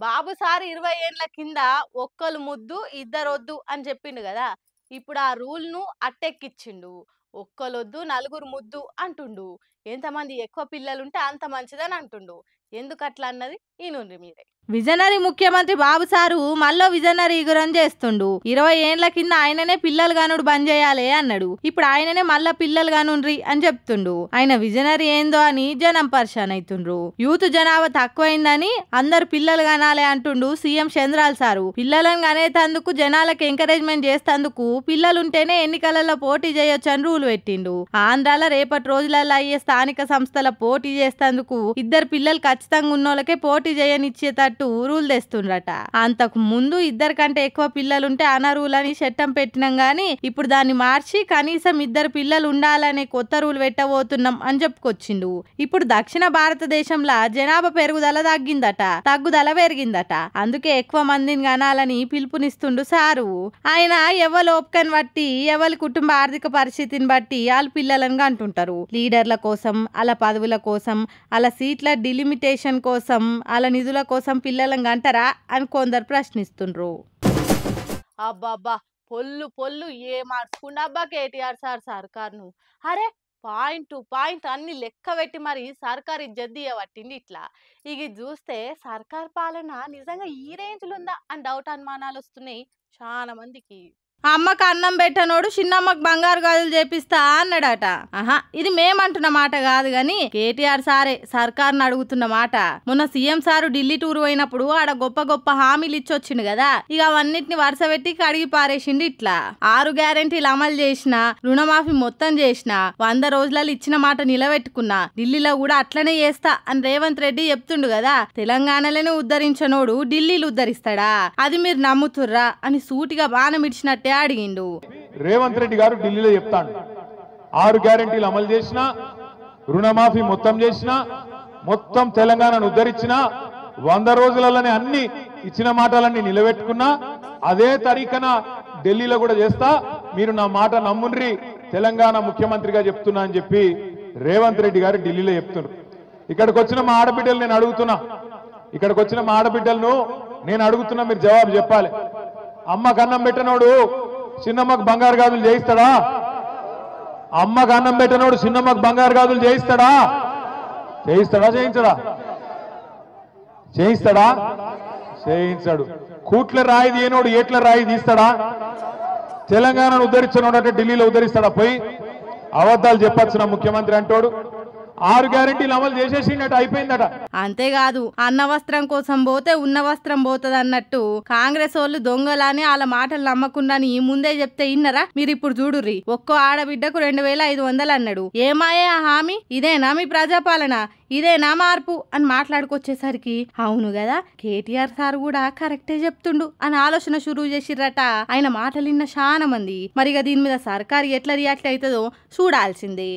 బాబు sir 20 ఏండ్ల కింద ఒక్కలు ముద్దు ఇద్దరొద్దు అని చెప్పిండు కదా. ఇప్పుడు ఆ రూల్‌ను అట్టెక్కిచ్చిండు. ఒక్కలొద్దు నలుగురు ముద్దు అంటుండు. ఎంతమంది ఎక్కువ పిల్లలుంటే అంత మంచిదని అంటుండు. ఎందుకట్లా అన్నది ఇనుండ్రి మీరే. విజనరీ ముఖ్యమంత్రి బాబు సారు మళ్ళీ విజనరీ గురం చేస్తుండు. 20 ఏండ్ల కింద ఆయననే పిల్లలు గానుడు బంద్ చేయాలి అన్నాడు. ఇప్పుడు ఆయననే మళ్ళా పిల్లలు గానుండ్రి అని చెప్తుండు. ఆయన విజనరీ ఏందో అని జనం పరిశాన్ అవుతుండ్రు. యూత్ జనాభా తక్కువైందని అందరు పిల్లలు కనాలి అంటుండు సీఎం చంద్రాల్ సారు. పిల్లలను కనేటందుకు జనాలకు ఎంకరేజ్మెంట్ చేస్తేందుకు పిల్లలుంటేనే ఎన్నికలలో పోటీ చేయొచ్చు అని రూల్ పెట్టిండు. ఆంధ్రాలో రేపటి రోజులలో అయ్యే స్థానిక సంస్థల పోటీ చేస్తేందుకు ఇద్దరు పిల్లలు ఖచ్చితంగా ఉన్నోళ్ళకే పోటీ చేయనిచ్చేటట్టు రూల్ తెస్తుండ్రట. అంతకు ముందు ఇద్దరు కంటే ఎక్కువ పిల్లలుంటే అనరూల్ అని చట్టం పెట్టినాం గాని ఇప్పుడు దాన్ని మార్చి కనీసం ఇద్దరు పిల్లలు ఉండాలనే కొత్త రూల్ పెట్టబోతున్నాం అని చెప్పుకొచ్చిండు. ఇప్పుడు దక్షిణ భారతదేశంలో జనాభా పెరుగుదల తగ్గుదల పెరిగిందట. అందుకే ఎక్కువ మందిని కనాలని పిలుపునిస్తుండు సారు. ఆయన ఎవరి ఓపికని బట్టి ఎవరి కుటుంబ ఆర్థిక పరిస్థితిని బట్టి వాళ్ళ పిల్లలను అంటుంటారు. లీడర్ల కోసం అలా పదవుల కోసం అలా సీట్ల డిలిమిటేషన్ కోసం అలా నిధుల కోసం పిల్లలను అంటారా అని కొందరు ప్రశ్నిస్తుండ్రు. అబ్బబ్బా పొల్లు పొల్లు ఏ మార్చుకుండా అబ్బా కేటీఆర్ సార్ సర్కార్ను. అరే పాయింట్ అన్ని లెక్క పెట్టి మరి సర్కార్ ఇజ్జత్ పట్టింది ఇట్లా. ఇక చూస్తే సర్కార్ పాలన నిజంగా ఈ రేంజ్లో ఉందా అని డౌట్ అనుమానాలు వస్తున్నాయి చాలా మందికి. అమ్మకు అన్నం పెట్టనోడు చిన్నమ్మకు బంగారు గాజులు చేపిస్తా అన్నాడట. ఇది మేమంటున్న మాట కాదు గాని కేటీఆర్ సారే సర్కార్ని అడుగుతున్న మాట. మొన్న సీఎం సారు ఢిల్లీ టూర్ పోయినప్పుడు ఆడ గొప్ప గొప్ప హామీలు ఇచ్చొచ్చిండు కదా. ఇక అవన్నిటిని వరుస పెట్టి కడిగి పారేసిండు. ఇట్లా 6 గ్యారెంటీలు అమలు చేసిన, రుణమాఫీ మొత్తం చేసిన, 100 రోజులలో ఇచ్చిన మాట నిలబెట్టుకున్నా, ఢిల్లీలో కూడా అట్లనే చేస్తా అని రేవంత్ రెడ్డి చెప్తుండు కదా. తెలంగాణలోనే ఉద్ధరించనోడు ఢిల్లీలు ఉద్ధరిస్తాడా? అది మీరు నమ్ముతుర్రా అని సూటిగా బాణం ఇచ్చినట్టే అడిగిండు. రేవంత్ రెడ్డి గారు ఢిల్లీలో చెప్తాడు 6 గ్యారెంటీలు అమలు చేసిన, రుణమాఫీ మొత్తం చేసిన, మొత్తం తెలంగాణను ఉద్ధరించిన, 100 రోజులలోనే అన్ని ఇచ్చిన మాటలన్నీ నిలబెట్టుకున్నా, అదే తరీఖన ఢిల్లీలో కూడా చేస్తా, మీరు నా మాట నమ్ముండ్రి, తెలంగాణ ముఖ్యమంత్రిగా చెప్తున్నా అని చెప్పి రేవంత్ రెడ్డి గారు ఢిల్లీలో చెప్తున్నారు. ఇక్కడికి వచ్చిన మా ఆడబిడ్డలు నేను అడుగుతున్నా, నేను అడుగుతున్నా, మీరు జవాబు చెప్పాలి. అమ్మకు అన్నం పెట్టనోడు చిన్నమ్మకు బంగారు గాజులు చేయిస్తాడా? అమ్మకు అన్నం పెట్టనోడు చిన్నమ్మకు బంగారు గాజులు చేయిస్తాడా? చేయించాడు. కూట్ల రాయి తీయనోడు ఏట్ల రాయి తీస్తాడా? తెలంగాణను ఉద్ధరించనోడు అంటే ఢిల్లీలో ఉద్ధరిస్తాడా? పోయి అబద్ధాలు చెప్పొచ్చున ముఖ్యమంత్రి అంటోడు 6 గ్యారెంటీలు అమలు చేసేసిందట, అయిపోయిందట. అంతేకాదు అన్న వస్త్రం కోసం పోతే ఉన్న వస్త్రం పోతుంది అన్నట్టు కాంగ్రెస్ వాళ్ళు దొంగలని వాళ్ళ మాటలు నమ్మకుండా ముందే చెప్తే ఇన్నరా? మీరు ఇప్పుడు చూడుర్రి. ఒక్కో ఆడబిడ్డకు 2500 అన్నాడు. ఏమాయే ఆ హామీ? ఇదేనా మీ ప్రజాపాలన? ఇదేనా మార్పు అని మాట్లాడుకొచ్చేసరికి అవును కదా కేటీఆర్ సార్ కూడా కరెక్టే చెప్తుండు అని ఆలోచన షురూ చేసిర్రట. ఆయన మాటలు విన్న చాలా మంది. మరిగా దీని మీద సర్కారు ఎట్లా రియాక్ట్ అవుతుందో చూడాల్సిందే.